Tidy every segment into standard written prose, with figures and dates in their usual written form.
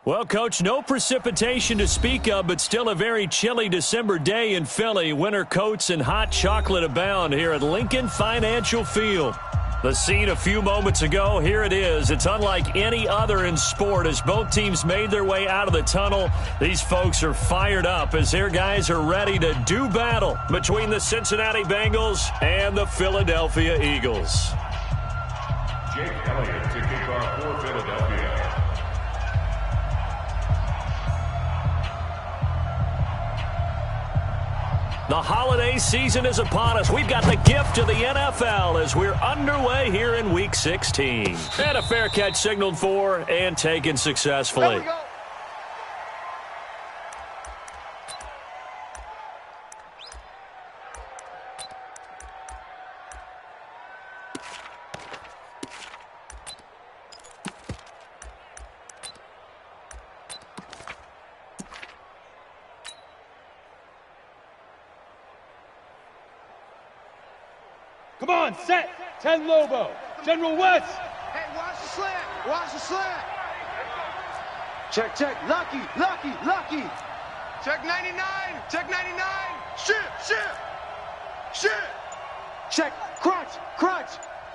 Well, Coach, no precipitation to speak of, but still a very chilly December day in Philly. Winter coats and hot chocolate abound here at Lincoln Financial Field. The scene a few moments ago, here it is. It's unlike any other in sport as both teams made their way out of the tunnel. These folks are fired up as their guys are ready to do battle between the Cincinnati Bengals and the Philadelphia Eagles. Jake Elliott to kick off for Philadelphia. The holiday season is upon us. We've got the gift of the NFL as we're underway here in Week 16. And a fair catch signaled for and taken successfully. Come on, set. 10 Lobo. General West. Hey, watch the slant. Watch the slant. Check, check. Lucky, lucky, lucky. Check 99. Check 99. Shit. Check. Crunch, crunch.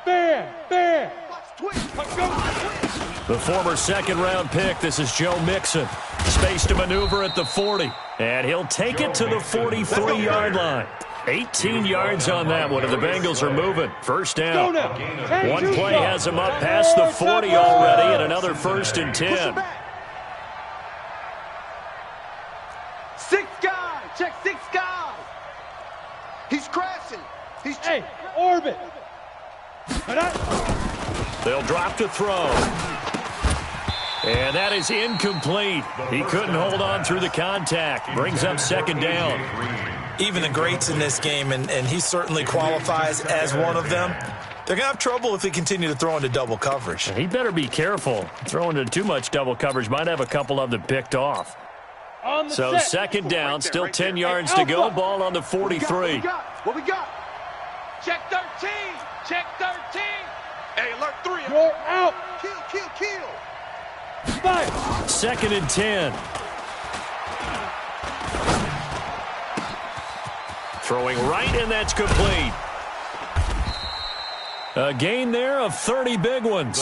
Bam. The former second-round pick, this is Joe Mixon. Space to maneuver at the 40. And he'll take it to the 43-yard line. 18 yards on that one, and the Bengals are moving. First down. One play has them up past the 40 already, and another 1st and 10. 6 guy. Check 6 guy. He's crashing. Hey, orbit. They'll drop to throw. And that is incomplete. He couldn't hold on through the contact. Brings up 2nd down. Even the greats in this game, and he certainly qualifies as one of them, they're going to have trouble if they continue to throw into double coverage. He better be careful. Throwing into too much double coverage might have a couple of them picked off. So set. 2nd down, still 10 yards to go. Ball on the 43. What we got? Check 13. Check 13. Hey, alert 3. You're out. Kill. 5. 2nd and 10. Throwing right, and that's complete. A gain there of 30 big ones.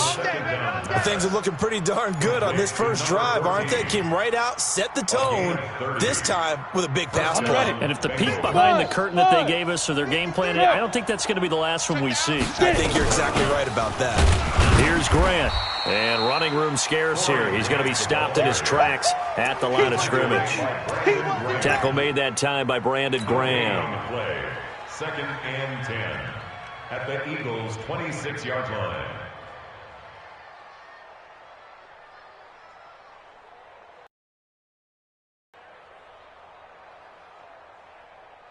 Things are looking pretty darn good on this first drive, aren't they? Came right out, set the tone, this time with a big pass play. And if the peek behind the curtain that they gave us or their game plan, I don't think that's going to be the last one we see. I think you're exactly right about that. Here's Grant. And running room scarce here. He's going to be stopped in his tracks at the line of scrimmage. Tackle made that time by Brandon Graham. 2nd and 10 at the Eagles' 26-yard line.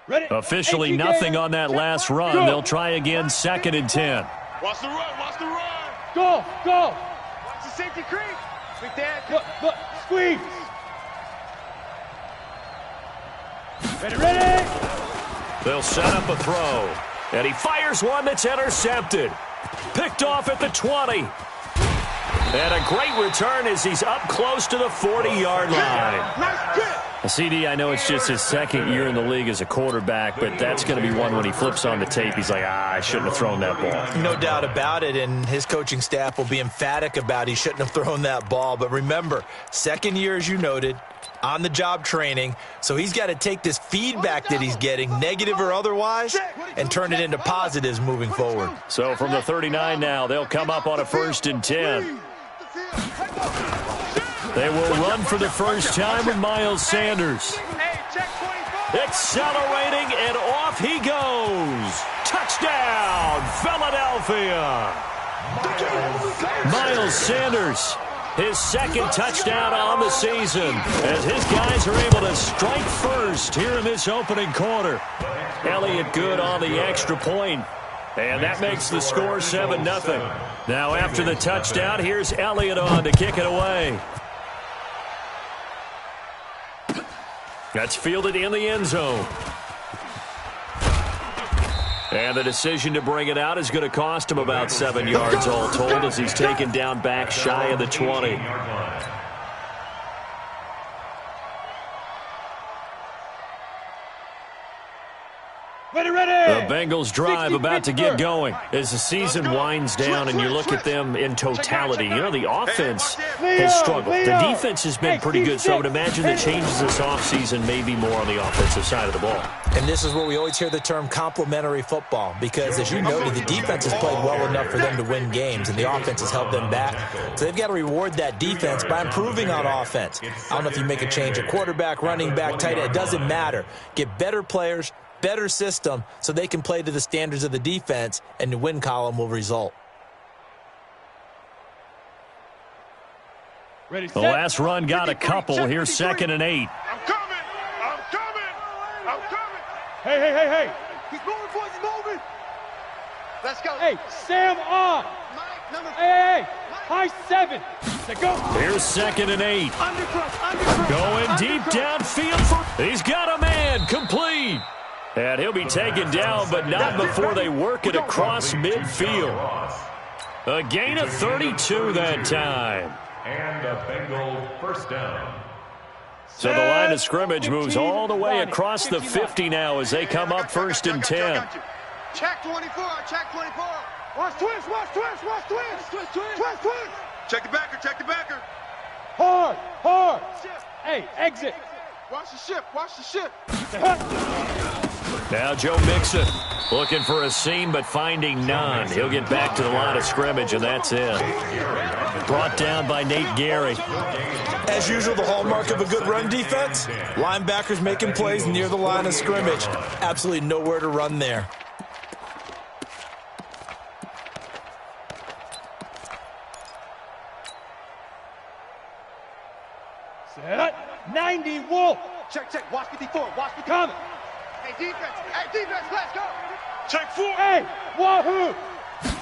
Ready. Officially nothing on that last run. They'll try again, 2nd and 10. Watch the run. Go. Watch the safety creep. Big dad. Look. Squeeze. Ready. They'll set up a throw. And he fires one that's intercepted. Picked off at the 20. And a great return as he's up close to the 40-yard line. Nice grip. CD, I know it's just his 2nd year in the league as a quarterback, but that's going to be one when he flips on the tape, he's like, I shouldn't have thrown that ball. No doubt about it, and his coaching staff will be emphatic about he shouldn't have thrown that ball. But remember, 2nd year, as you noted, on-the-job training, so he's got to take this feedback that he's getting, negative or otherwise, and turn it into positives moving forward. So from the 39 now, they'll come up on a 1st and 10. They will run for the first time with Miles Sanders. Accelerating, and off he goes. Touchdown, Philadelphia. Miles Sanders, his 2nd touchdown on the season, as his guys are able to strike first here in this opening quarter. Elliott good on the extra point, and that makes the score 7-0. Now after the touchdown, here's Elliott on to kick it away. That's fielded in the end zone. And the decision to bring it out is going to cost him about 7 yards all told as he's taken down back shy of the 20. Ready, ready. The Bengals drive about to get going. As the season winds down and you look at them in totality, you know, the offense has struggled. The defense has been pretty good, so I would imagine the changes this offseason may be more on the offensive side of the ball. And this is where we always hear the term complementary football, because as you noted, the defense has played well enough for them to win games, and the offense has held them back. So they've got to reward that defense by improving on offense. I don't know if you make a change at quarterback, running back, tight end. It doesn't matter. Get better players, better system, so they can play to the standards of the defense, and the win column will result. Ready, The last run got a couple. Here's 2nd and 8. I'm coming. I'm coming. I'm coming. Hey. He's moving, boys, he's moving. Let's go. Hey, Sam on. Mike, number 4. Hey. High 7. Let's go. Here's 2nd and 8. Undercross. Going deep downfield. He's got a man. Complete. And he'll be taken down, but not before they work it across midfield. A gain of 32 that time. And a Bengal first down. So the line of scrimmage moves all the way across the 50 now as they come up 1st and 10. Check 24, check 24. Watch twist. Check the backer. Hard. Hey, exit. Watch the ship. Now Joe Mixon looking for a seam but finding none. He'll get back to the line of scrimmage, and that's it. Brought down by Nate Gary. As usual, the hallmark of a good run defense, linebackers making plays near the line of scrimmage. Absolutely nowhere to run there. Set. 90 Wolf. Check. Watch 54. Coming. Hey, defense, let's go. Check 4. Hey, wahoo.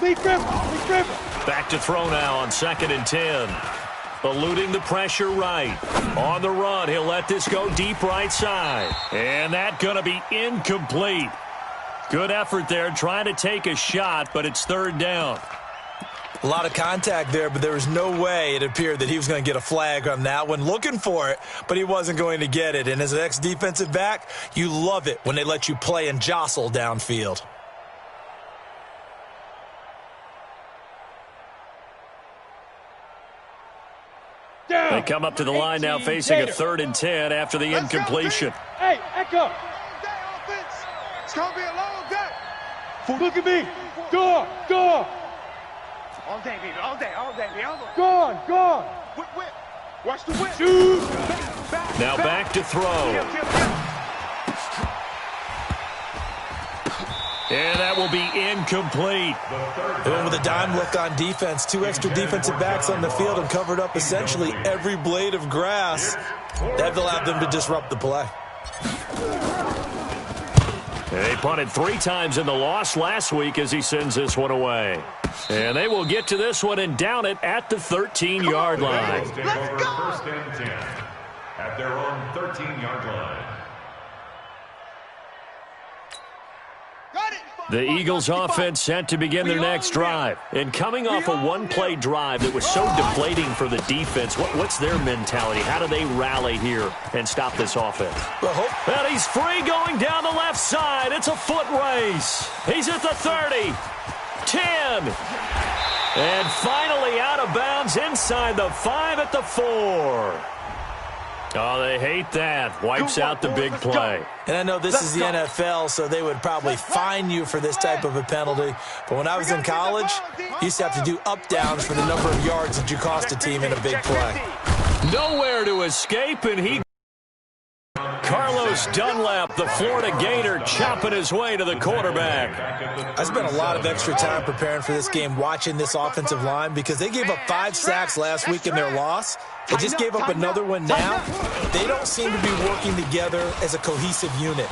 Lee Griffin. Back to throw now on 2nd and 10. Eluding the pressure right. On the run, he'll let this go deep right side. And that's going to be incomplete. Good effort there trying to take a shot, but it's 3rd down. A lot of contact there, but there was no way it appeared that he was going to get a flag on that one. Looking for it, but he wasn't going to get it. And as an ex-defensive back, you love it when they let you play and jostle downfield. They come up to the line now facing a 3rd and 10 after the incompletion. Hey, Echo. Long day, offense. It's going to be a long day. Look at me. Door. All day, baby. All day. Gone. Whip. Watch the whip. Shoot. Now back to throw. And that will be incomplete. And with a dime look on defense, 2 extra defensive backs on the field and covered up essentially every blade of grass. That allowed them to disrupt the play. They punted 3 times in the loss last week as he sends this one away. And they will get to this one and down it at the 13-yard line. Take over 1st and 10 at their own 13-yard line. The Eagles offense set to begin their next drive. And coming off a one-play drive that was so deflating for the defense, what's their mentality? How do they rally here and stop this offense? And he's free going down the left side. It's a foot race. He's at the 30, 10, and finally out of bounds inside the 5 at the 4. Oh, they hate that. Wipes out the big play. And I know this is the NFL, so they would probably fine you for this type of a penalty. But when I was in college, you used to have to do up-downs for the number of yards that you cost a team in a big play. Nowhere to escape, and he... Carlos Dunlap, the Florida Gator, chopping his way to the quarterback. I spent a lot of extra time preparing for this game, watching this offensive line, because they gave up 5 sacks last week in their loss. They just gave up another one now. They don't seem to be working together as a cohesive unit.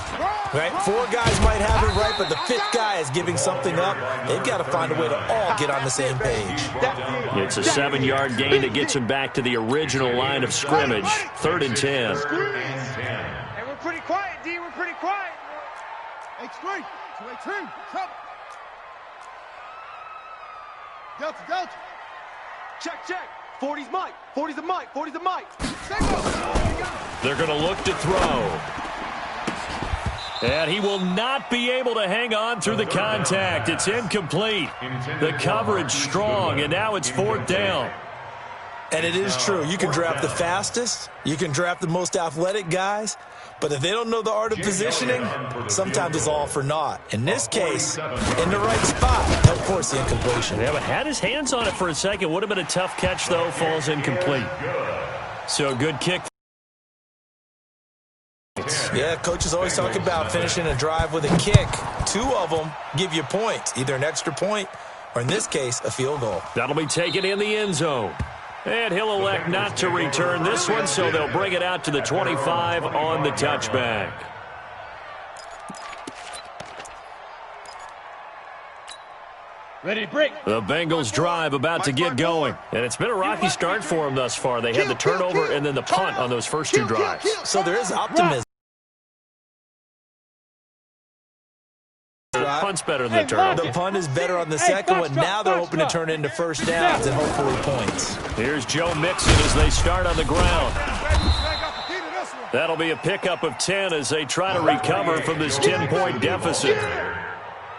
Right? 4 guys might have it right, but the 5th guy is giving something up. They've got to find a way to all get on the same page. It's a 7-yard gain that gets him back to the original line of scrimmage. 3rd and 10. And we're pretty quiet, D. We're pretty quiet. H3. 2-8-2. Come. Delta. Check. 40's Mike. 40's a Mike. 40's a Mike. They're going to look to throw. And he will not be able to hang on through the contact. It's incomplete. The coverage strong, and now it's 4th down. And it is true. You can draft the fastest. You can draft the most athletic guys. But if they don't know the art of positioning, sometimes it's all for naught. In this case, in the right spot, they'll force the incompletion. Yeah, but had his hands on it for a second. Would have been a tough catch, though. Falls incomplete. So good kick. Yeah, coaches always talk about finishing a drive with a kick. 2 of them give you points, either an extra point or, in this case, a field goal. That'll be taken in the end zone. And he'll elect not to return this one, so they'll bring it out to the 25 on the touchback. Ready to break. The Bengals drive about to get going. And it's been a rocky start for them thus far. They had the turnover and then the punt on those first 2 drives. So there is optimism. Punt's better than the turnover. The punt is better on the second one. Now they're hoping to turn it into first downs and hopefully points. Here's Joe Mixon as they start on the ground. That'll be a pickup of 10 as they try to recover from this 10-point deficit.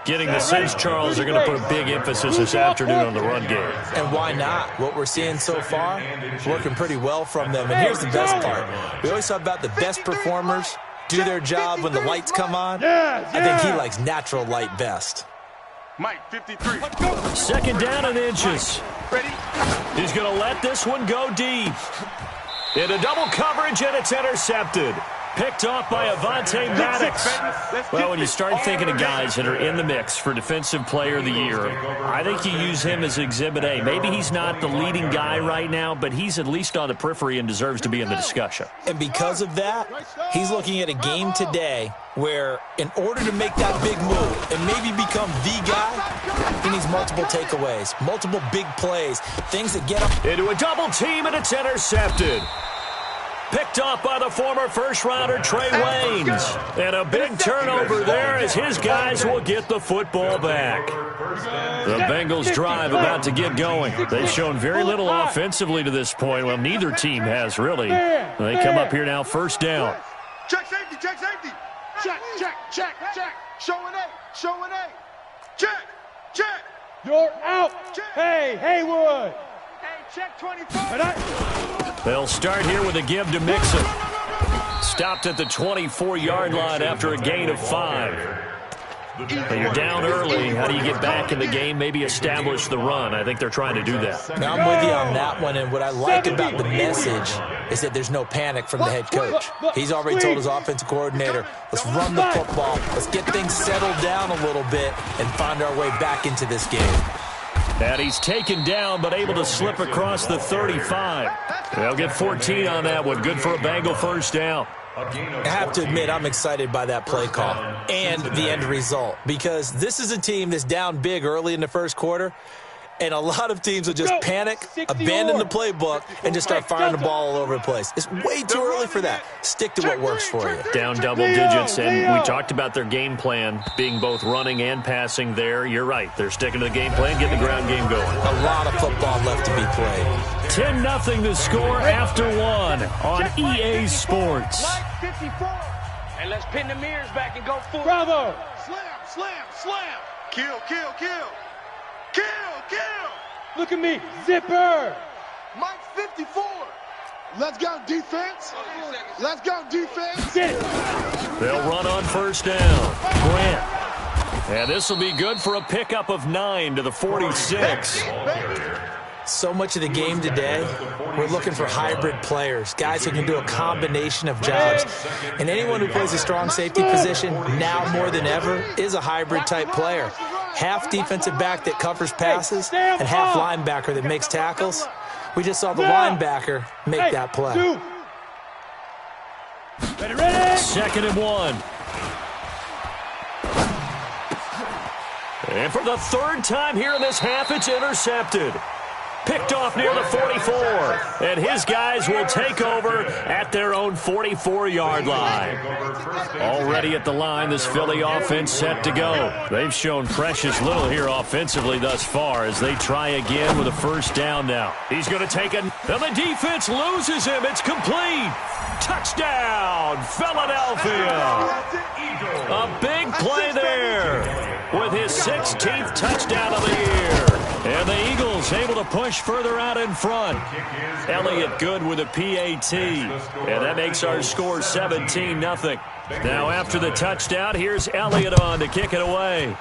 Getting the sense, Charles, are going to put a big emphasis this afternoon on the run game. And why not? What we're seeing so far, working pretty well from them. And here's the best part. We always talk about the best performers do their job when the lights come on. I think he likes natural light best. Mike, 53. 2nd down and inches. Ready? He's going to let this one go deep. Into double coverage, and it's intercepted. Picked off by Avonte Maddox. Well, when you start thinking of guys that are in the mix for Defensive Player of the Year, I think you use him as Exhibit A. Maybe he's not the leading guy right now, but he's at least on the periphery and deserves to be in the discussion. And because of that, he's looking at a game today where in order to make that big move and maybe become the guy, he needs multiple takeaways, multiple big plays, things that get him into a double team, and it's intercepted. Picked off by the former first-rounder Trey Waynes. And a big turnover there as his guys will get the football back. The Bengals drive about to get going. They've shown very little offensively to this point. Well, neither team has, really. They come up here now 1st down. Check safety, check safety. Check, check, check, check. Showing A, showing A. Check, check. You're out. Hey, Haywood. Hey, check 24. They'll start here with a give to Mixon. Stopped at the 24-yard line after a gain of 5. And you're down early. How do you get back in the game? Maybe establish the run. I think they're trying to do that. Now, I'm with you on that one, and what I like about the message is that there's no panic from the head coach. He's already told his offensive coordinator, let's run the football, let's get things settled down a little bit and find our way back into this game. And he's taken down, but able to slip across the 35. They'll get 14 on that one. Good for a Bengal 1st down. I have to admit, I'm excited by that play call and the end result, because this is a team that's down big early in the 1st quarter, and a lot of teams will just panic, abandon the playbook, and just start firing the ball all over the place. It's way too early for that. Stick to what works for you. Down double digits, and we talked about their game plan being both running and passing there. You're right. They're sticking to the game plan, getting the ground game going. A lot of football left to be played. 10-0 to score after 1 on EA Sports. 54. And let's pin the mirrors back and go full. Bravo. Slam, slam, slam. Kill, kill, kill. Kill, kill. Look at me. Zipper. Mike 54. Let's go defense. Let's go defense. Get it. They'll run on 1st down. Grant. And this will be good for a pickup of 9 to the 46. So much of the game today, we're looking for hybrid players, guys who can do a combination of jobs. And anyone who plays a strong safety position, now more than ever, is a hybrid type player. Half defensive back that covers passes and half linebacker that makes tackles. We just saw the linebacker make that play. Ready, ready. 2nd and 1. And for the 3rd time here in this half, it's intercepted. Picked off near the 44. And his guys will take over at their own 44-yard line. Already at the line, this Philly offense set to go. They've shown precious little here offensively thus far as they try again with a 1st down now. He's going to take it. And the defense loses him. It's complete. Touchdown. touchdown, Philadelphia. A big play there with his 16th touchdown of the year. And the Eagles able to push further out in front. Elliott good with a PAT. And that makes our score 17-0. Now after the touchdown, here's Elliott on to kick it away.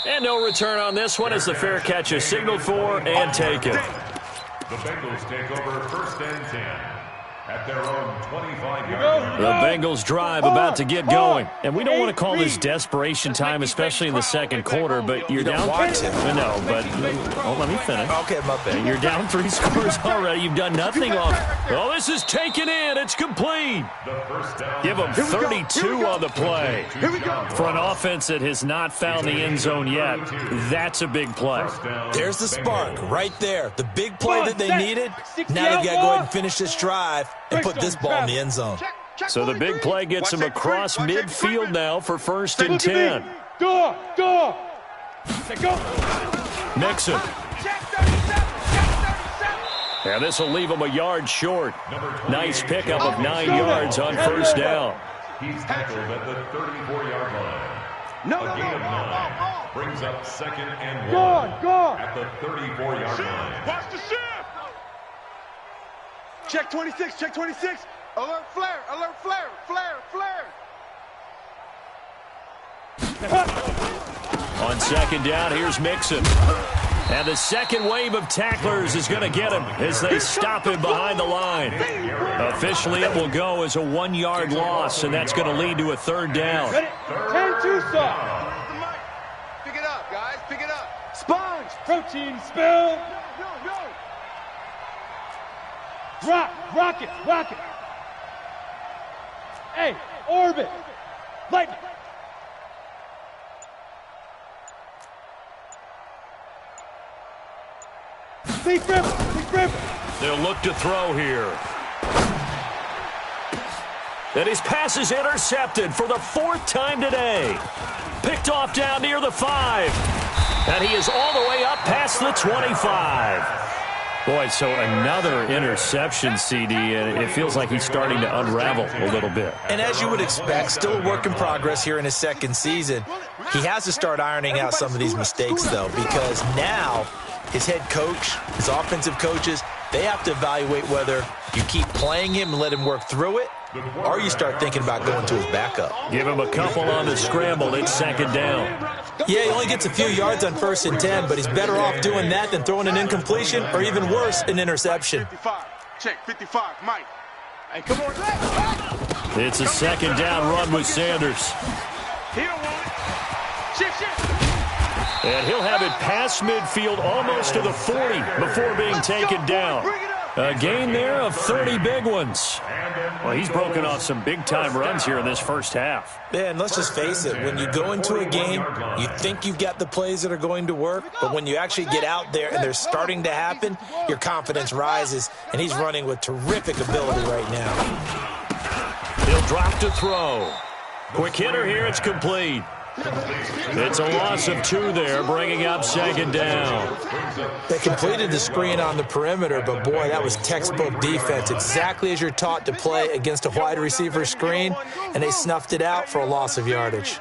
And no return on this one as the fair catch is signaled for and taken. The Bengals take over 1st and 10 at their own 25-yard line. The Bengals drive about to get going. And we don't want to call this desperation time, especially in the second quarter, but you're down. No, but let me finish. Okay, my bad. You're down 3 scores already. You've done nothing off. Oh, this is taken in. It's complete. Give them 32 on the play. For an offense that has not found the end zone yet, that's a big play. There's the spark right there. The big play that they needed. Now they've got to go ahead and finish this drive and put this ball in the end zone. So the big play gets him across midfield now for 1st and 10. Go! Mixon. And this will leave him a yard short. Nice pickup of 9 yards on 1st down. He's tackled at the 34-yard line. A gain of 9 brings up 2nd and 1 at the 34-yard line. Watch the shift. Check 26, check 26. Alert flare, alert flare, flare. On 2nd down, here's Mixon. And the second wave of tacklers is going to get him as they stop him behind the line. Officially, it will go as a 1-yard loss, and that's going to lead to a 3rd down. 10-2 stop. Pick it up, guys, pick it up. Sponge. Protein spill. No. Rock it. Hey, orbit. Lightning. Big rip. They'll look to throw here. And his pass is intercepted for the 4th time today. Picked off down near the 5. And he is all the way up past the 25. Boy, so another interception, CD, and it feels like he's starting to unravel a little bit. And as you would expect, still a work in progress here in his 2nd season. He has to start ironing out some of these mistakes, though, because now his head coach, his offensive coaches, they have to evaluate whether you keep playing him and let him work through it, or you start thinking about going to his backup. Give him a couple on the scramble. It's 2nd down. Yeah, he only gets a few yards on 1st and 10, but he's better off doing that than throwing an incompletion or even worse, an interception. 55. Check 55, Mike. Hey, come on. It's a 2nd down run with Sanders. He don't want it. Shift. And he'll have it past midfield almost to the 40 before being taken down. A gain there of 30 big ones. Well, he's broken off some big-time runs here in this 1st half. Yeah, and let's just face it, when you go into a game, you think you've got the plays that are going to work, but when you actually get out there and they're starting to happen, your confidence rises, and he's running with terrific ability right now. He'll drop to throw. Quick hitter here, it's complete. It's a loss of 2 there, bringing up 2nd down. They completed the screen on the perimeter, but boy, that was textbook defense, exactly as you're taught to play against a wide receiver screen, and they snuffed it out for a loss of yardage.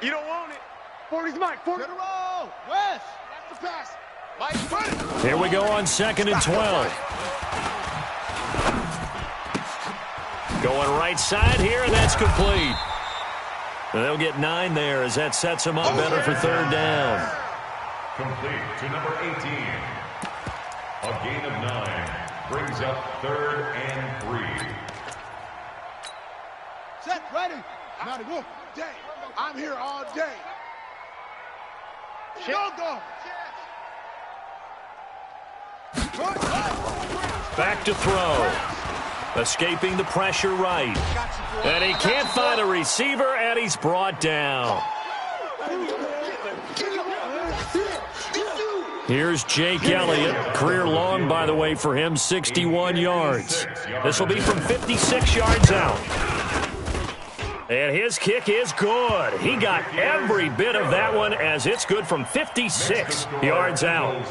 You don't want it. 40's Mike. 40. Get a roll. West. That's the pass. Mike, run it. Here we go on 2nd and 12. Going right side here, and that's complete. They'll get 9 there as that sets them up better for 3rd down. Complete to number 18. A gain of 9 brings up 3rd and 3. Set, ready. Now to go. Day. I'm here all day. Go. Back to throw. Escaping the pressure right. And he can't find a receiver, and he's brought down. Here's Jake Elliott. Career long, by the way, for him, 61 yards. This will be from 56 yards out. And his kick is good. He got every bit of that one as it's good from 56 yards out.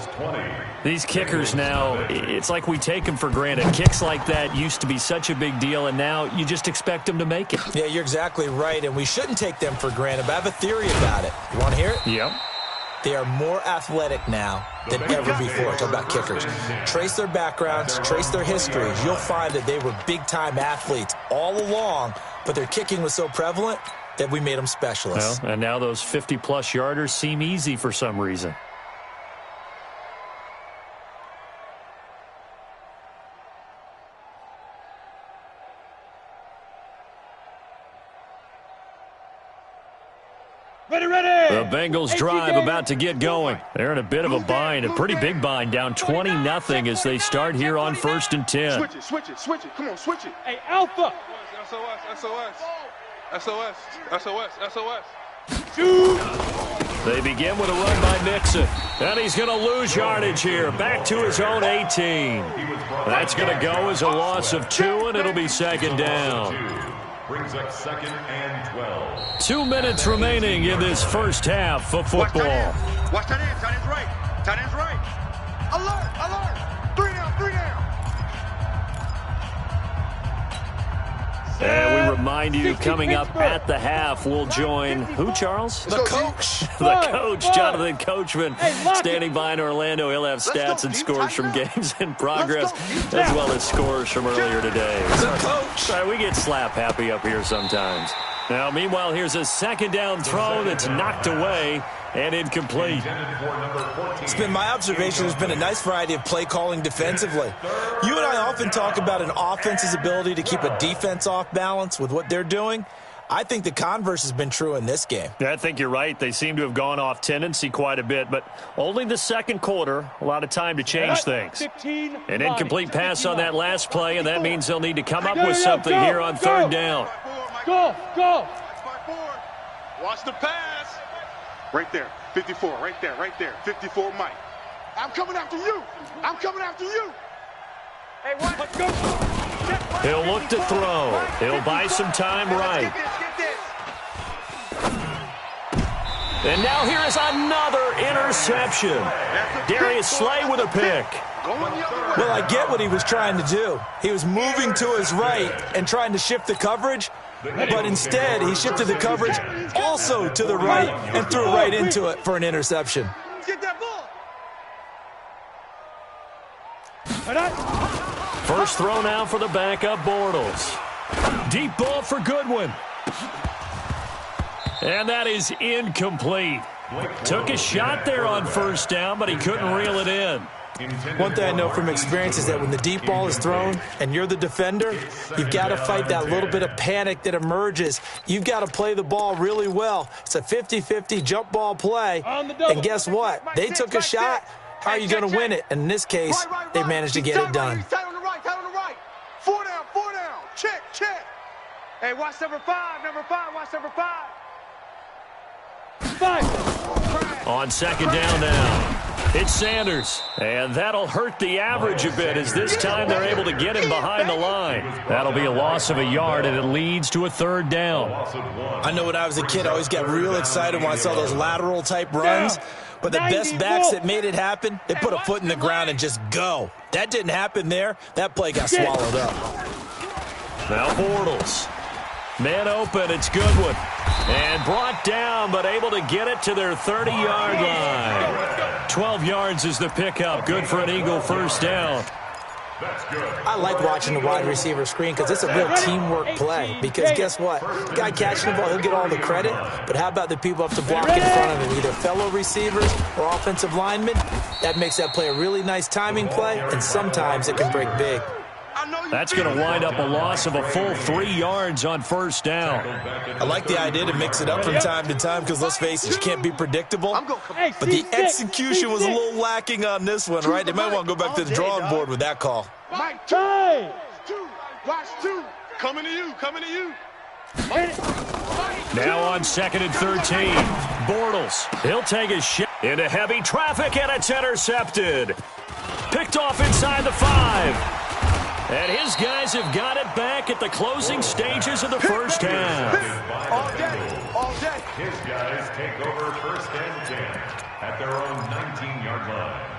These kickers now, it's like we take them for granted. Kicks like that used to be such a big deal, and now you just expect them to make it. Yeah, you're exactly right, and we shouldn't take them for granted, but I have a theory about it. You want to hear it? Yep. They are more athletic now than ever before. Talk about kickers. Trace their backgrounds, trace their histories. You'll find that they were big-time athletes all along, but their kicking was so prevalent that we made them specialists. Well, and now those 50-plus yarders seem easy for some reason. Ready. The Bengals drive about to get going. They're in a bit of a bind, a pretty big bind, down 20-0 as they start here on 1st and 10. Switch it. Come on, switch it. Hey, Alpha. SOS. They begin with a run by Mixon. And he's going to lose yardage here. Back to his own 18. That's going to go as a loss of 2, and it'll be 2nd down. Brings up 2nd and 12. 2 minutes remaining in this first half of football. Watch tight end. Tight end's right. Tight end's right. Alert. 3 down. And we remind you, coming up at the half, we'll join who, Charles? The coach. The coach, Jonathan Coachman, standing by in Orlando. He'll have stats and scores from games in progress, as well as scores from earlier today. The coach. All right, we get slap happy up here sometimes. Now, meanwhile, here's a 2nd down throw that's knocked away and incomplete. It's been my observation there's been a nice variety of play calling defensively. You and I often talk about an offense's ability to keep a defense off balance with what they're doing. I think the converse has been true in this game. Yeah, I think you're right. They seem to have gone off tendency quite a bit, but only the second quarter, a lot of time to change things. An incomplete pass on that last play, and that means they'll need to come up with something here on 3rd down. Go. Watch the pass. Right there. 54. Right there. 54 Mike. I'm coming after you. Hey, what? Let's go. He'll look to throw. He'll buy some time right. Get this. And now here is another interception. Darius Slay with a pick. Well, I get what he was trying to do. He was moving to his right and trying to shift the coverage, but instead he shifted the coverage also to the right and threw right into it for an interception. Get that ball. First throw now for the backup Bortles. Deep ball for Goodwin. And that is incomplete. Took a shot there on 1st down, but he couldn't reel it in. One thing I know from experience is that when the deep ball is thrown and you're the defender, you've got to fight that little bit of panic that emerges. You've got to play the ball really well. It's a 50-50 jump ball play. And guess what? They took a shot. How are you going to win it? And in this case, they managed to get it done. Tight on the right. 4 down. Check. Hey, watch number 5. Watch number 5. On 2nd down now. It's Sanders, and that'll hurt the average a bit as this time they're able to get him behind the line. That'll be a loss of a yard, and it leads to a 3rd down. I know when I was a kid, I always got real excited when I saw those lateral-type runs. But the best backs that made it happen, they put a foot in the ground and just go. That didn't happen there. That play got swallowed up. Now Bortles. Man open, it's Goodwin. And brought down, but able to get it to their 30-yard line. 12 yards is the pickup. Good for an Eagle 1st down. I like watching the wide receiver screen because it's a real teamwork play. Because guess what? The guy catching the ball, he'll get all the credit. But how about the people up to block in front of him? Either fellow receivers or offensive linemen. That makes that play a really nice timing play, and sometimes it can break big. That's going to wind up a loss of a full 3 yards on 1st down. I like the idea to mix it up from time to time because, let's face it, you can't be predictable. But the execution was a little lacking on this one, right? They might want to go back to the drawing board with that call. Mike, 2. Watch 2. Coming to you. Now on 2nd and 13. Bortles. He'll take a shot into heavy traffic, and it's intercepted. Picked off inside the 5. And his guys have got it back at the closing stages of the first half. All day, all day. His guys take over first and 10 at their own 19-yard line.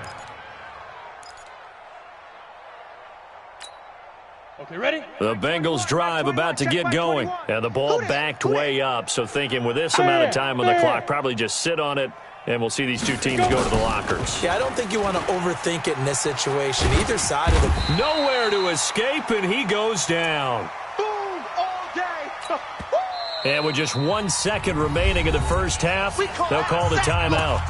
Okay, ready? The Bengals drive about to get going. And the ball backed way up, so thinking with this amount of time on the clock, probably just sit on it, and we'll see these two teams go to the lockers. Yeah, I don't think you want to overthink it in this situation. Either side of the... Nowhere to escape, and he goes down. Boom, all day. And with just 1 second remaining in the first half, they'll call the timeout.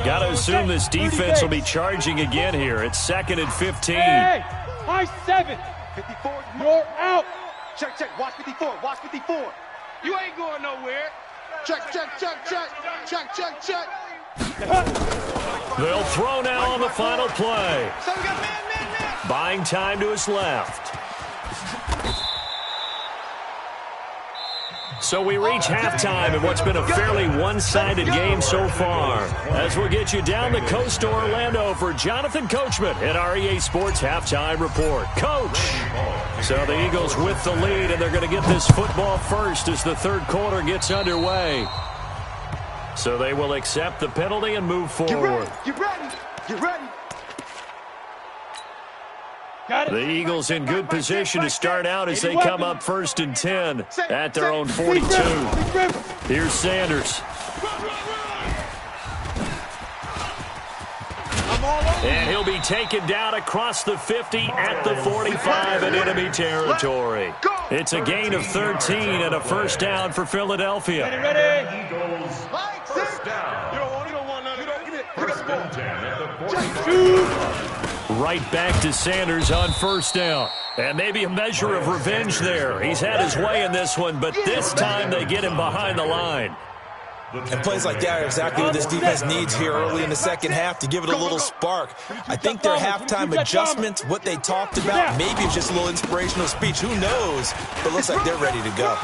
Got to assume this defense will be charging again here. It's 2nd and 15. Hey, high 7. 54. You're out. Check, check. Watch 54. Watch 54. You ain't going nowhere. Check, check, check, check. Check, check, check. They'll throw now on the final play. So we got man. Buying time to his left. So we reach halftime in what's been a fairly one-sided game so far. As we'll get you down the coast to Orlando for Jonathan Coachman at our EA Sports Halftime Report. Coach! So the Eagles with the lead, and they're going to get this football first as the third quarter gets underway. So they will accept the penalty and move forward. Get ready. Get ready. The Eagles in good position to start out as they come up 1st and 10 at their own 42. Here's Sanders. And he'll be taken down across the 50 at the 45 in enemy territory. It's a gain of 13 and a first down for Philadelphia. Ready? Eagles, first down. You don't want none of that. First and 10 at the 42. Right back to Sanders on first down. And maybe a measure of revenge there. He's had his way in this one, but this time they get him behind the line. And plays like that are exactly what this defense needs here early in the second half to give it a little spark. I think their halftime adjustments, what they talked about, maybe it's just a little inspirational speech. Who knows? But it looks like they're ready to go.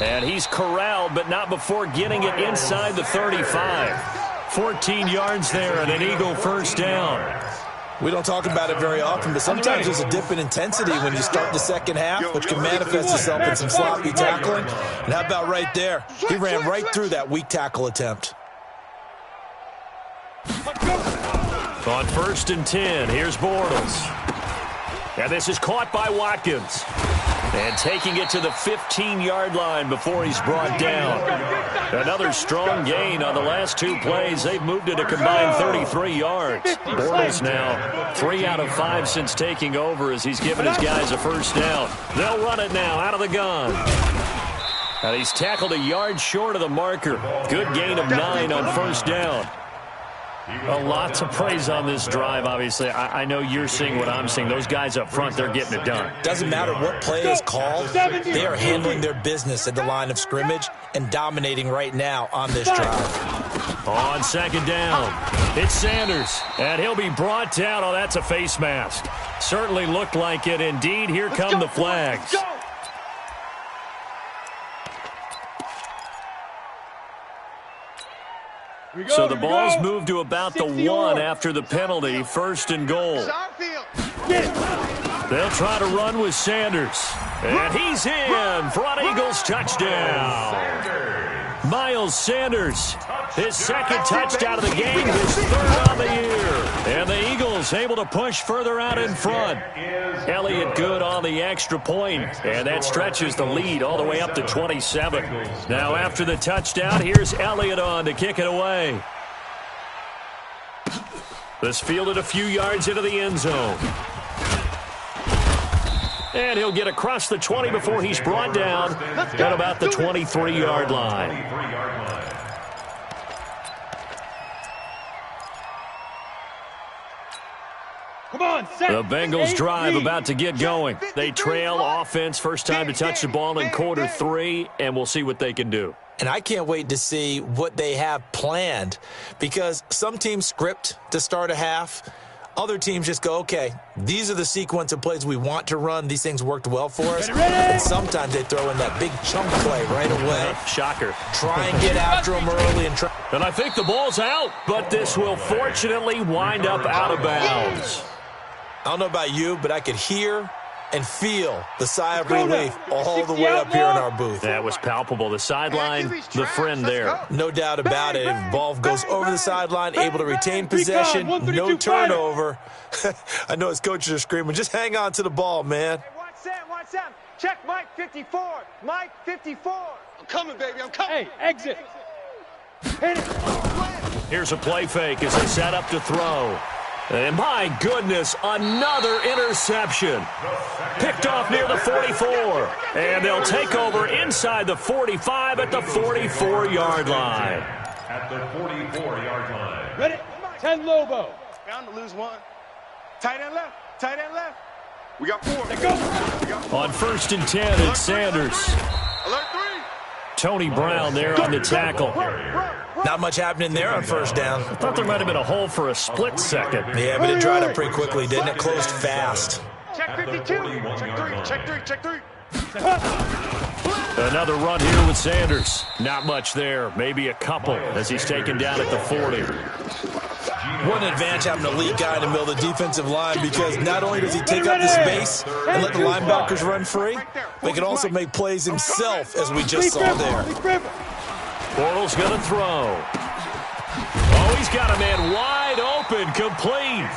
And he's corralled, but not before getting it inside the 35. 14 yards there and an Eagle first down. We don't talk about it very often, but sometimes there's a dip in intensity when you start the second half, which can manifest itself in some sloppy tackling. And how about right there? He ran right through that weak tackle attempt. On 1st and 10, here's Bortles. And this is caught by Watkins. And taking it to the 15-yard line before he's brought down. Another strong gain on the last 2 plays. They've moved it a combined 33 yards. Bortles now 3 out of 5 since taking over as he's given his guys a first down. They'll run it now out of the gun. And he's tackled a yard short of the marker. Good gain of 9 on first down. A lot to praise on this drive, obviously. I know you're seeing what I'm seeing. Those guys up front, they're getting it done. Doesn't matter what play is called. They are handling their business at the line of scrimmage and dominating right now on this drive. On 2nd down, it's Sanders, and he'll be brought down. Oh, that's a face mask. Certainly looked like it. Indeed, here come the flags. So the ball's moved to about the 1 after the penalty, 1st and goal. They'll try to run with Sanders. And he's in for an Eagles touchdown. Miles Sanders, his 2nd touchdown of the game, his 3rd on the year. And the Eagles able to push further out in front. Elliott good on the extra point, and that stretches the lead all the way up to 27. Now after the touchdown, here's Elliott on to kick it away. This fielded a few yards into the end zone. And he'll get across the 20 before he's brought down at about the 23-yard line. Come on, set. The Bengals drive about to get going. They trail offense, first time to touch the ball in quarter 3, and we'll see what they can do. And I can't wait to see what they have planned, because some teams script to start a half. Other teams just go, okay, these are the sequence of plays we want to run. These things worked well for us. And sometimes they throw in that big chunk play right away. Shocker. Try and get after them early. And I think the ball's out, but this will fortunately wind up out of bounds. I don't know about you, but I could hear and feel the sigh of relief all the way up here in our booth. That was palpable. The sideline, the friend there. No doubt about it. If the ball goes over the sideline, able to retain possession, no turnover. I know his coaches are screaming, just hang on to the ball, man. Watch that. Check Mike 54. Mike 54. I'm coming, baby. I'm coming. Hey, exit. Hit it. Here's a play fake as they set up to throw. And my goodness, another interception. Picked off near the 44. And they'll take over inside the 45 at the 44-yard line. At the 44-yard line. Ready? 10 Lobo. Bound to lose one. Tight end left. Tight end left. We got 4. Let go. On 1st and 10, it's Sanders. Alert 3. Tony Brown there on the tackle. Not much happening there on first down. I thought there might have been a hole for a split second. Yeah, but it dried up pretty quickly, didn't it? Closed fast. Check 52. Check 3. Another run here with Sanders. Not much there. Maybe a couple as he's taken down at the 40. What an advantage having an elite guy in the middle of the defensive line, because not only does he take up the space and let the linebackers run free, but he can also make plays himself, as we just saw there. Bortles going to throw. Oh, he's got a man wide open, complete.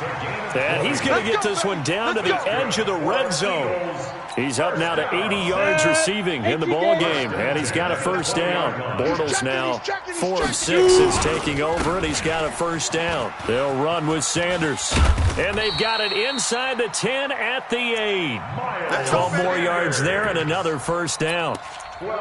And he's going to get this one down to the edge of the red zone. He's up now to 80 yards receiving in the ball game, and he's got a first down. Bortles now 4 of 6 since taking over, and he's got a first down. They'll run with Sanders, and they've got it inside the 10 at the 8. 12 more yards there and another first down.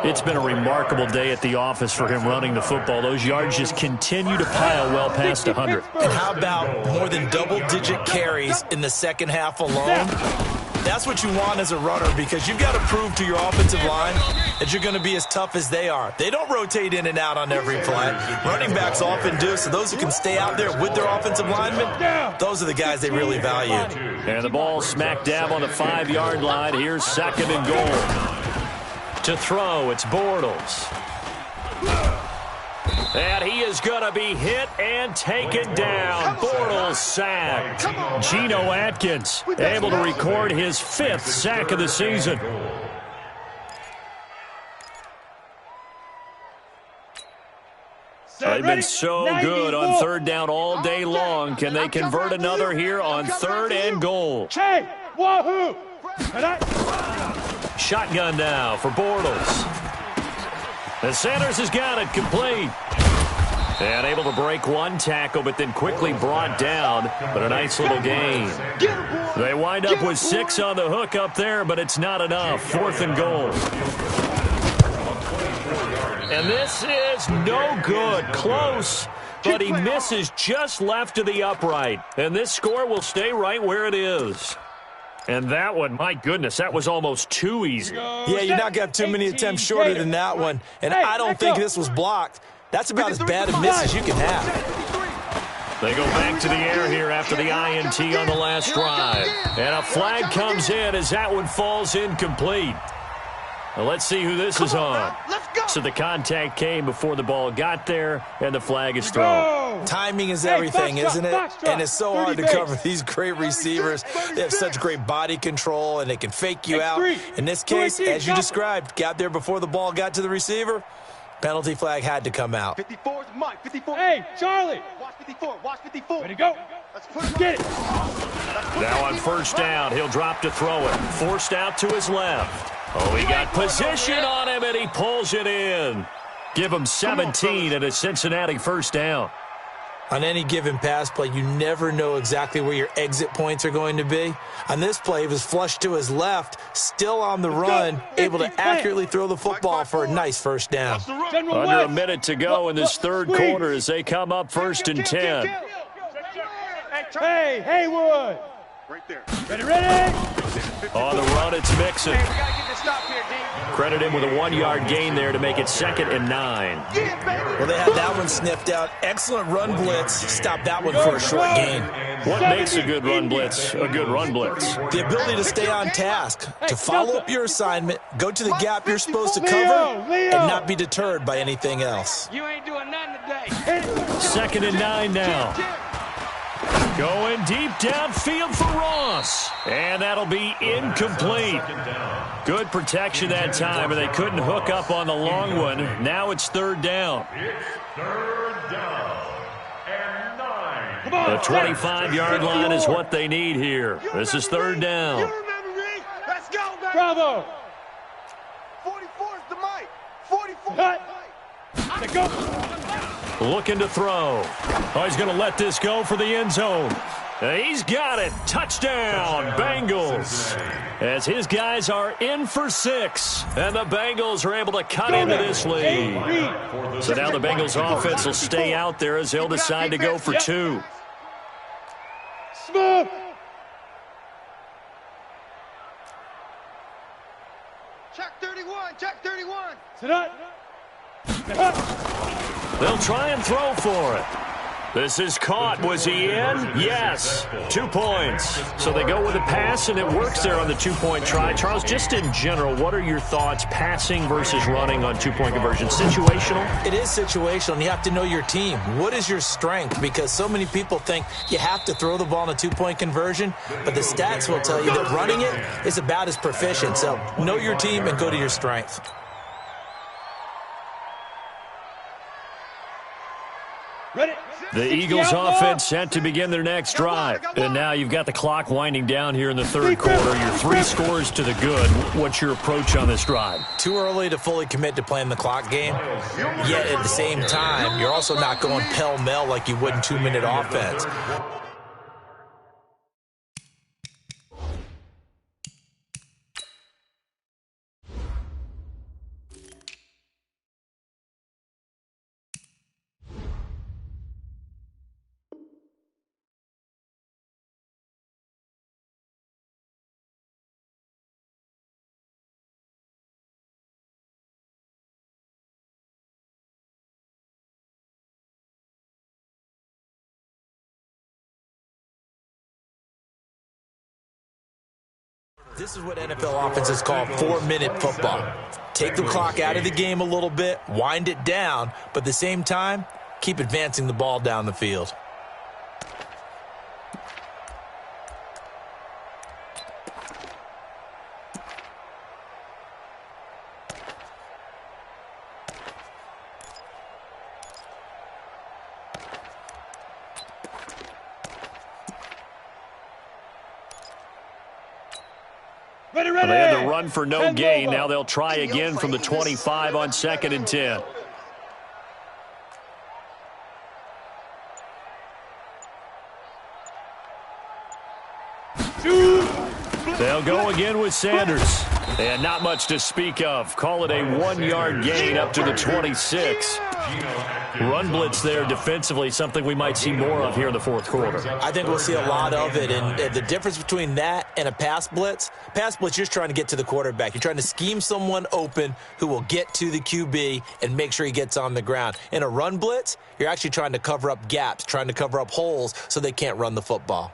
It's been a remarkable day at the office for him running the football. Those yards just continue to pile well past 100. And how about more than double-digit carries in the second half alone? That's what you want as a runner, because you've got to prove to your offensive line that you're going to be as tough as they are. They don't rotate in and out on every play. Running backs often do, so those who can stay out there with their offensive linemen, those are the guys they really value. And the ball smack dab on the 5-yard line. Here's 2nd and goal. To throw, it's Bortles. And he is going to be hit and taken down. Bortles sacked. Geno Atkins able to record his 5th sack of the season. They've been so good on 3rd down all day long. Can they convert another here on 3rd and goal? Hey, wahoo! Shotgun now for Bortles. And Sanders has got it complete. And able to break one tackle, but then quickly brought down. But a nice little gain. They wind up with 6 on the hook up there, but it's not enough. 4th and goal. And this is no good. Close, but he misses just left of the upright. And this score will stay right where it is. And that one, my goodness, that was almost too easy. Yeah, you're not going to have too many attempts shorter than that one. And I don't think this was blocked. That's about as bad a miss as you can have. They go back to the air here after the INT on the last drive. And a flag comes in as that one falls incomplete. Now let's see who this is on. So the contact came before the ball got there, and the flag is thrown. Timing is everything, isn't it? And it's so hard to cover these great receivers. They have such great body control, and they can fake you out. In this case, as you described, got there before the ball got to the receiver. Penalty flag had to come out. 54 is Mike. 54. Hey, Charlie. Watch 54. Watch 54. Way to go. Let's put him Get it. Now on 1st down, he'll drop to throw it. Forced out to his left. Oh, he got position on him, and he pulls it in. Give him 17 and a Cincinnati first down. On any given pass play, you never know exactly where your exit points are going to be. On this play, he was flushed to his left, still on the run, able to accurately throw the football for a nice first down. Under a minute to go in this 3rd quarter as they come up 1st and 10. Hey, Haywood. Right there. Ready. On the run, it's Mixon. Hey, we got to get this stop here, D. Credit him with a 1-yard gain there to make it 2nd and 9. Well, they had that one sniffed out. Excellent run blitz. Stop that one for a short gain. What makes a good run blitz a good run blitz? The ability to stay on task, to follow up your assignment, go to the gap you're supposed to cover, and not be deterred by anything else. You ain't doing nothing today. 2nd and 9 now. Going deep downfield for Ross. And that'll be incomplete. Good protection that time, and they couldn't hook up on the long one. Now it's 3rd down. It's 3rd down and 9. The 25-yard line is what they need here. This is 3rd down. You remember me? Let's go, baby. Bravo. 44 is the mic. 44 Cut. Go. Looking to throw. Oh, he's going to let this go for the end zone. He's got it. Touchdown, Bengals. As his guys are in for 6. And the Bengals are able to cut into this lead. So now the Bengals offense will stay out there as they'll decide to go for 2. Smooth. Check 31. Check 31. Sit up. They'll try and throw for it. This is caught. Was he in? Yes. 2 points. So they go with a pass, and it works there on the 2-point try. Charles, just in general, what are your thoughts passing versus running on 2-point conversion? Situational? It is situational, and you have to know your team. What is your strength? Because so many people think you have to throw the ball in a 2-point conversion, but the stats will tell you that running it is about as proficient. So know your team and go to your strength. Ready. The Eagles offense set to begin their next drive. And now you've got the clock winding down here in the 3rd quarter. You're 3 scores to the good. What's your approach on this drive? Too early to fully commit to playing the clock game. Yet at the same time, you're also not going pell-mell like you would in 2-minute offense. This is what NFL offenses call 4-minute football. Take the clock out of the game a little bit, wind it down, but at the same time, keep advancing the ball down the field. Ready. Well, they had to run for no gain. Now they'll try again from the 25 on 2nd and 10. They'll go again with Sanders. And not much to speak of. Call it a 1-yard gain up to the 26. Run blitz there defensively, something we might see more of here in the 4th quarter. I think we'll see a lot of it, and the difference between that and a pass blitz, you're just trying to get to the quarterback. You're trying to scheme someone open who will get to the QB and make sure he gets on the ground. In a run blitz, you're actually trying to cover up gaps, trying to cover up holes so they can't run the football.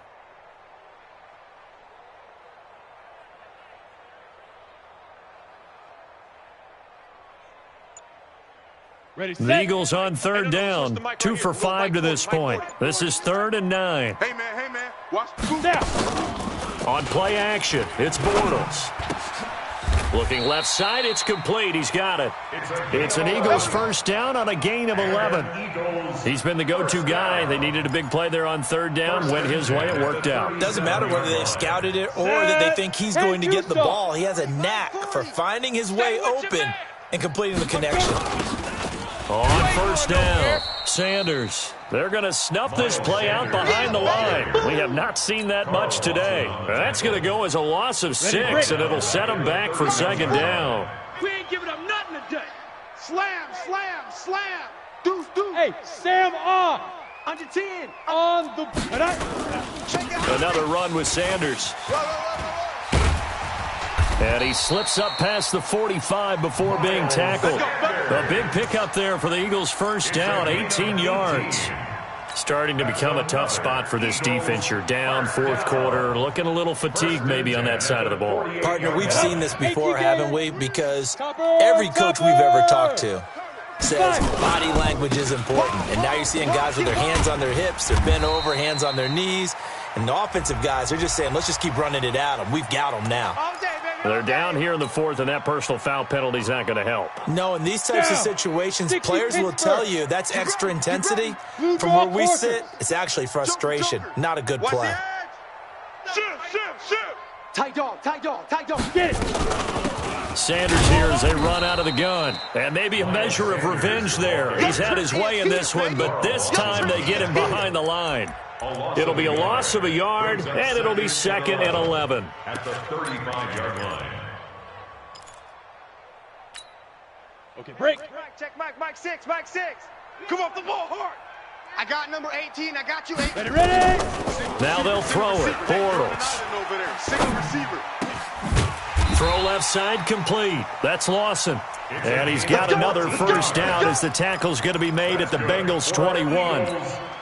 The Eagles on 3rd down. 2 for 5 to this point. This is 3rd and 9. Hey, man. Watch the Down. On play action, it's Bortles. Looking left side, it's complete. He's got it. It's an Eagles first down on a gain of 11. He's been the go-to guy. They needed a big play there on 3rd down. Went his way. It worked out. Doesn't matter whether they've scouted it or that they think he's going to get the ball. He has a knack for finding his way open and completing the connection. On 1st down, Sanders. They're going to snuff this play out behind the line. We have not seen that much today. That's going to go as a loss of 6, and it'll set them back for 2nd down. We ain't giving up nothing today. Slam. Deuce. Hey, Sam off. Under 10. On the... Another run with Sanders. And he slips up past the 45 before being tackled. A big pickup there for the Eagles' first down, 18 yards. Starting to become a tough spot for this defense. You're down, fourth quarter, looking a little fatigued maybe on that side of the ball. Partner, we've seen this before, haven't we? Because every coach we've ever talked to says body language is important. And now you're seeing guys with their hands on their hips, they're bent over, hands on their knees. And the offensive guys, they're just saying, let's just keep running it at them. We've got them now. They're down here in the fourth, and that personal foul penalty is not going to help. No, in these types of situations, players will tell you that's extra intensity. From where we sit, it's actually frustration, not a good play. Tight dog, tight dog, tight dog. Get it. Sanders here as they run out of the gun. And maybe a measure of revenge there. He's had his way in this one, but this time they get him behind the line. It'll be a loss of a yard, and it'll be 2nd and 11. At the 35-yard line. Okay, break. Check Mike 6, Mike 6. Come off the ball hard. I got number 18. I got you 18. Ready. Now they'll throw it. Bortles. Over there. Single receiver. Throw left side complete. That's Lawson. And he's got another first down as the tackle's going to be made at the Bengals 21.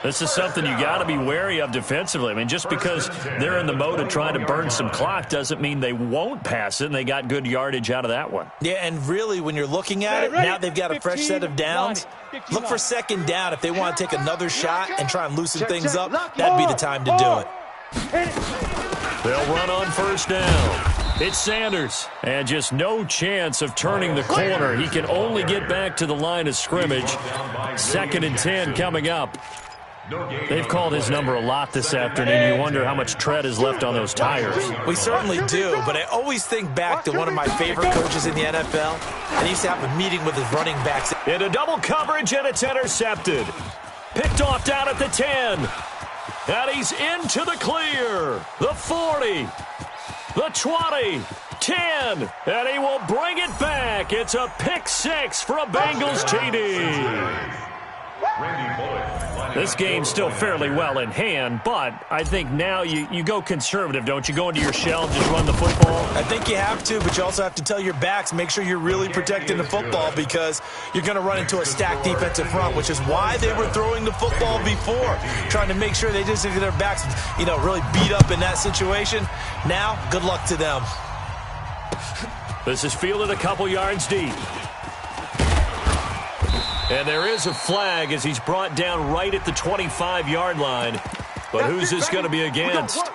This is something you got to be wary of defensively. I mean, just because they're in the mode of trying to burn some clock doesn't mean they won't pass it, and they got good yardage out of that one. Yeah, and really, when you're looking at it, now they've got a fresh set of downs. Look for second down if they want to take another shot and try and loosen things up. That'd be the time to do it. They'll run on first down. It's Sanders, and just no chance of turning the corner. He can only get back to the line of scrimmage. 2nd and 10 coming up. They've called his number a lot this afternoon. You wonder how much tread is left on those tires. We certainly do, but I always think back to one of my favorite coaches in the NFL, and he used to have a meeting with his running backs. Into double coverage, and it's intercepted. Picked off down at the 10. And he's into the clear. The 40. The 20, 10, and he will bring it back. It's a pick 6 for a Bengals TD. This game's still fairly well in hand, but I think now you go conservative, don't you? Go into your shell and just run the football? I think you have to, but you also have to tell your backs, make sure you're really protecting the football because you're going to run into a stacked defensive front, which is why they were throwing the football before, trying to make sure they just get their backs, really beat up in that situation. Now, good luck to them. This is fielded a couple yards deep. And there is a flag as he's brought down right at the 25-yard line. But who's this going to be against?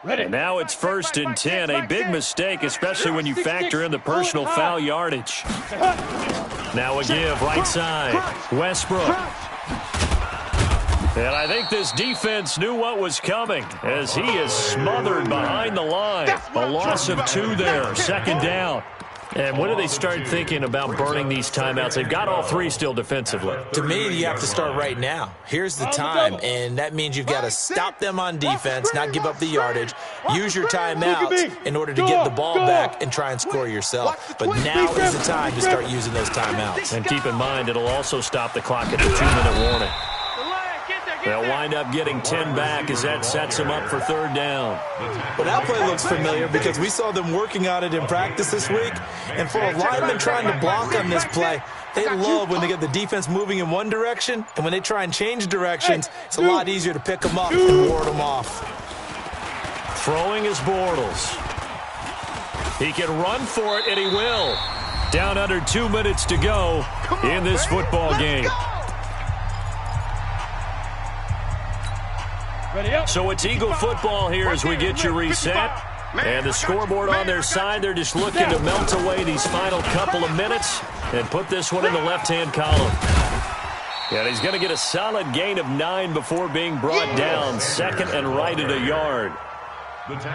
And now it's 1st and 10. A big mistake, especially when you factor in the personal foul yardage. Now a give, right side. Westbrook. And I think this defense knew what was coming as he is smothered behind the line. A loss of 2 there, 2nd down. And when do they start thinking about burning these timeouts? They've got all 3 still defensively. To me, you have to start right now. Here's the time, and that means you've got to stop them on defense, not give up the yardage, use your timeouts in order to get the ball back and try and score yourself. But now is the time to start using those timeouts. And keep in mind, it'll also stop the clock at the 2-minute warning. They'll wind up getting 10 back as that sets them up for 3rd down. Well, that play looks familiar because we saw them working on it in practice this week. And for a lineman trying to block on this play, they love when they get the defense moving in one direction. And when they try and change directions, it's a lot easier to pick them up and ward them off. Throwing is Bortles. He can run for it, and he will. Down under 2 minutes to go in this football game. So it's Eagle football here as we get you reset. And the scoreboard on their side, they're just looking to melt away these final couple of minutes and put this one in the left-hand column. And he's going to get a solid gain of 9 before being brought down. 2nd and right at a yard.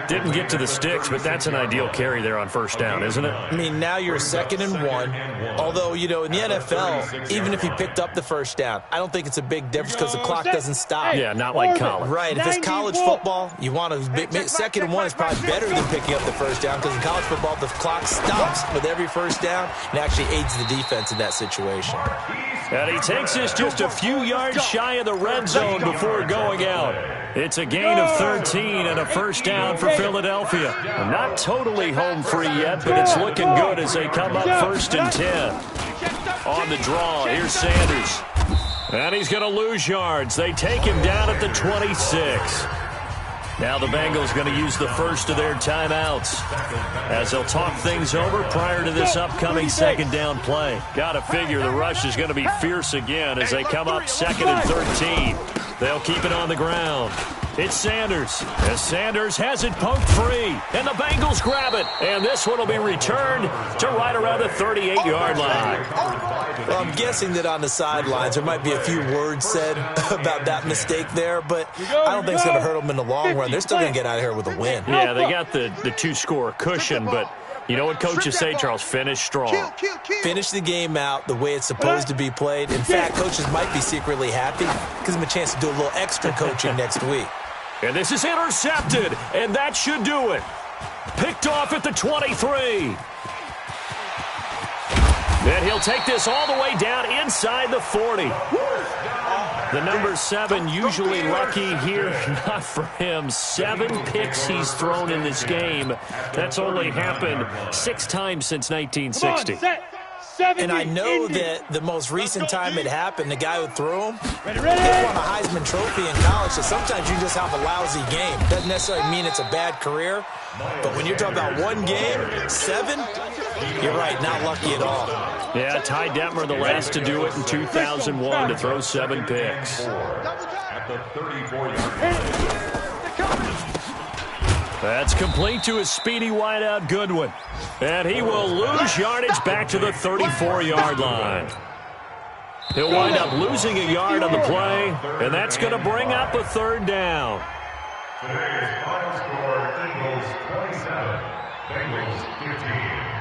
Didn't get to the sticks, but that's an ideal carry there on first down, isn't it? I mean, now you're 2nd and 1. Although, you know, in the NFL, even if you picked up the first down, I don't think it's a big difference because the clock doesn't stop. Yeah, not like college. Right. If it's college football, you want to 2nd and 1 is probably better than picking up the first down because in college football, the clock stops with every first down and actually aids the defense in that situation. And he takes this just a few yards shy of the red zone before going out. It's a gain of 13 and a first down for Philadelphia. Not totally home free yet, but it's looking good as they come up 1st and 10. On the draw, here's Sanders. And he's going to lose yards. They take him down at the 26. Now the Bengals going to use the first of their timeouts as they'll talk things over prior to this upcoming 2nd down play. Got to figure the rush is going to be fierce again as they come up 2nd and 13. They'll keep it on the ground. It's Sanders. As Sanders has it poked free, and the Bengals grab it. And this one will be returned to right around the 38-yard line. Well, I'm guessing that on the sidelines there might be a few words said about that mistake there, but I don't think it's going to hurt them in the long run. They're still going to get out of here with a win. Yeah, they got the 2-score cushion, but you know what coaches say, Charles? Finish strong. Finish the game out the way it's supposed to be played. In fact, coaches might be secretly happy. Gives them a chance to do a little extra coaching next week. And this is intercepted, and that should do it. Picked off at the 23. And he'll take this all the way down inside the 40. The number 7 usually lucky here. Not for him. 7 picks he's thrown in this game. That's only happened 6 times since 1960. And I know that the most recent time it happened, the guy who threw him, he won a Heisman Trophy in college, so sometimes you just have a lousy game. Doesn't necessarily mean it's a bad career, but when you're talking about one game, 7, you're right, not lucky at all. Yeah, Ty Detmer, the last to do it in 2001, to throw 7 picks. At the 34-yard line. That's complete to his speedy wideout Goodwin. And he will lose yardage back to the 34-yard line. He'll wind up losing a yard on the play, and that's going to bring up a 3rd down. Today's final score, Eagles 27, Bengals 15.